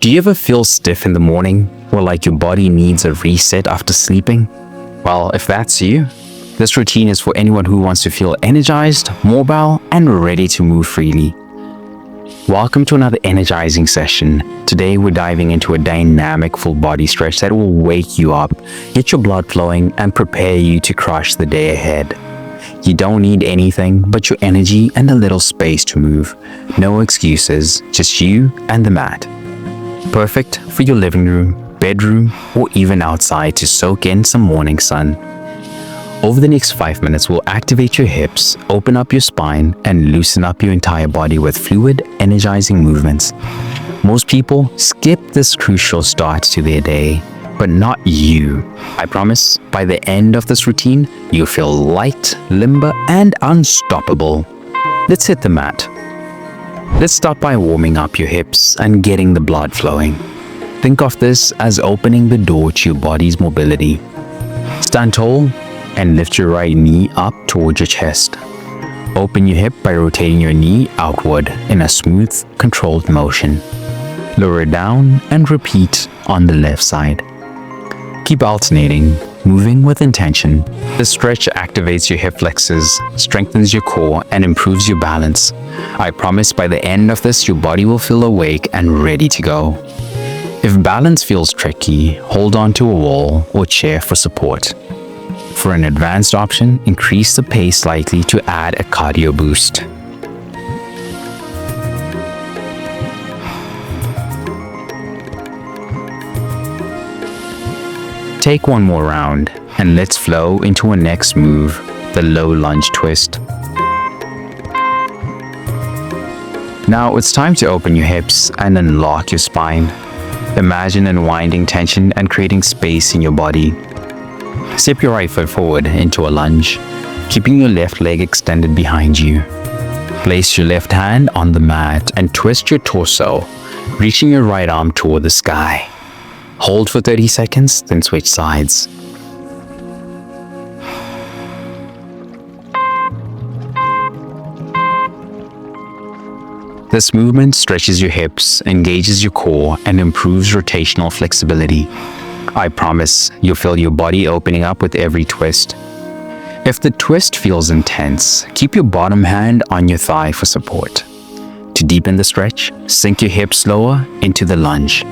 Do you ever feel stiff in the morning or like your body needs a reset after sleeping? Well, if that's you, this routine is for anyone who wants to feel energized, mobile, and ready to move freely. Welcome to another energizing session. Today we're diving into a dynamic full body stretch that will wake you up, get your blood flowing, and prepare you to crush the day ahead. You don't need anything but your energy and a little space to move. No excuses, just you and the mat. Perfect for your living room, bedroom, or even outside to soak in some morning sun. Over the next 5 minutes, we'll activate your hips, open up your spine, and loosen up your entire body with fluid, energizing movements. Most people skip this crucial start to their day, but not you. I promise, by the end of this routine, you'll feel light, limber, and unstoppable. Let's hit the mat. Let's start by warming up your hips and getting the blood flowing. Think of this as opening the door to your body's mobility. Stand tall and lift your right knee up towards your chest. Open your hip by rotating your knee outward in a smooth, controlled motion. Lower it down and repeat on the left side. Keep alternating, moving with intention. The stretch activates your hip flexors, strengthens your core, and improves your balance. I promise by the end of this, your body will feel awake and ready to go. If balance feels tricky, hold on to a wall or chair for support. For an advanced option, increase the pace slightly to add a cardio boost. Take one more round, and let's flow into our next move, the low lunge twist. Now it's time to open your hips and unlock your spine. Imagine unwinding tension and creating space in your body. Step your right foot forward into a lunge, keeping your left leg extended behind you. Place your left hand on the mat and twist your torso, reaching your right arm toward the sky. Hold for 30 seconds, then switch sides. This movement stretches your hips, engages your core, and improves rotational flexibility. I promise you'll feel your body opening up with every twist. If the twist feels intense, keep your bottom hand on your thigh for support. To deepen the stretch, sink your hips lower into the lunge.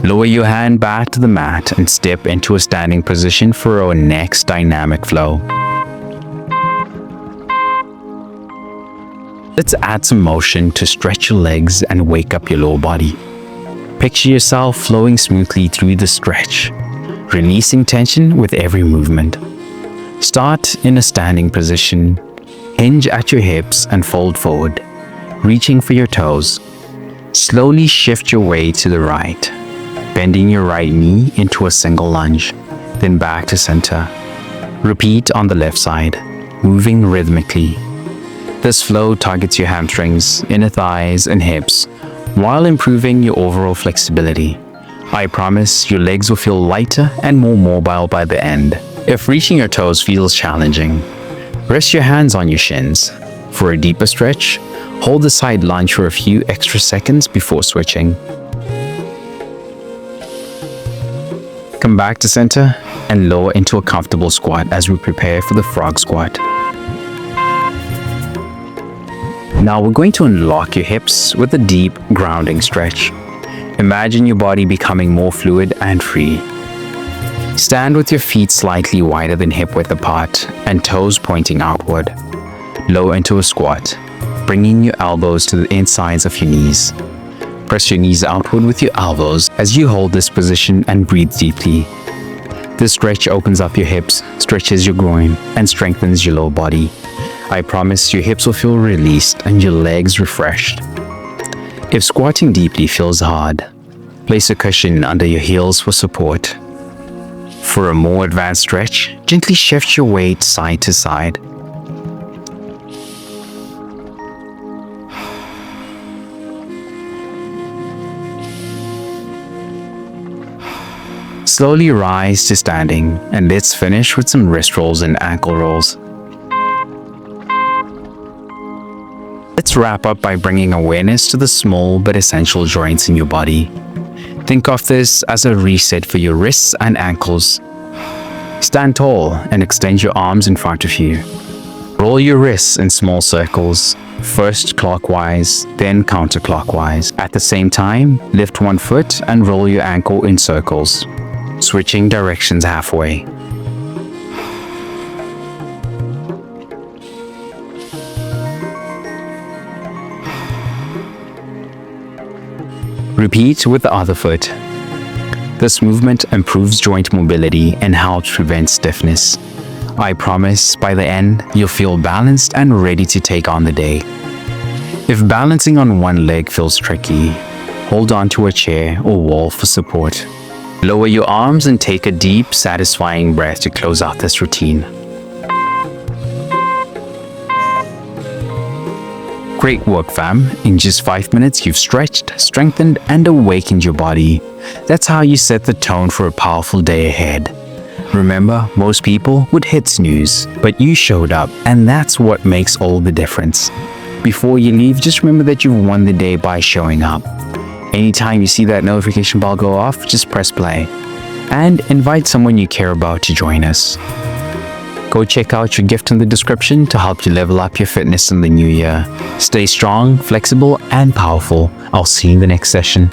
Lower your hand back to the mat and step into a standing position for our next dynamic flow. Let's add some motion to stretch your legs and wake up your lower body. Picture yourself flowing smoothly through the stretch, releasing tension with every movement. Start in a standing position, hinge at your hips and fold forward, reaching for your toes. Slowly shift your weight to the right, bending your right knee into a single lunge, then back to center. Repeat on the left side, moving rhythmically. This flow targets your hamstrings, inner thighs, and hips, while improving your overall flexibility. I promise your legs will feel lighter and more mobile by the end. If reaching your toes feels challenging, rest your hands on your shins. For a deeper stretch, hold the side lunge for a few extra seconds before switching. Come back to center and lower into a comfortable squat as we prepare for the frog squat. Now we're going to unlock your hips with a deep grounding stretch. Imagine your body becoming more fluid and free. Stand with your feet slightly wider than hip width apart and toes pointing outward. Lower into a squat, bringing your elbows to the insides of your knees. Press your knees outward with your elbows as you hold this position and breathe deeply. This stretch opens up your hips, stretches your groin, and strengthens your lower body. I promise your hips will feel released and your legs refreshed. If squatting deeply feels hard, place a cushion under your heels for support. For a more advanced stretch, gently shift your weight side to side. Slowly rise to standing, and let's finish with some wrist rolls and ankle rolls. Let's wrap up by bringing awareness to the small but essential joints in your body. Think of this as a reset for your wrists and ankles. Stand tall and extend your arms in front of you. Roll your wrists in small circles, first clockwise, then counterclockwise. At the same time, lift one foot and roll your ankle in circles, switching directions halfway. Repeat with the other foot. This movement improves joint mobility and helps prevent stiffness. I promise by the end, you'll feel balanced and ready to take on the day. If balancing on one leg feels tricky, hold on to a chair or wall for support. Lower your arms and take a deep, satisfying breath to close out this routine. Great work, fam. In just 5 minutes, you've stretched, strengthened, and awakened your body. That's how you set the tone for a powerful day ahead. Remember, most people would hit snooze, but you showed up, and that's what makes all the difference. Before you leave, just remember that you've won the day by showing up. Anytime you see that notification bell go off, just press play. And invite someone you care about to join us. Go check out your gift in the description to help you level up your fitness in the new year. Stay strong, flexible, and powerful. I'll see you in the next session.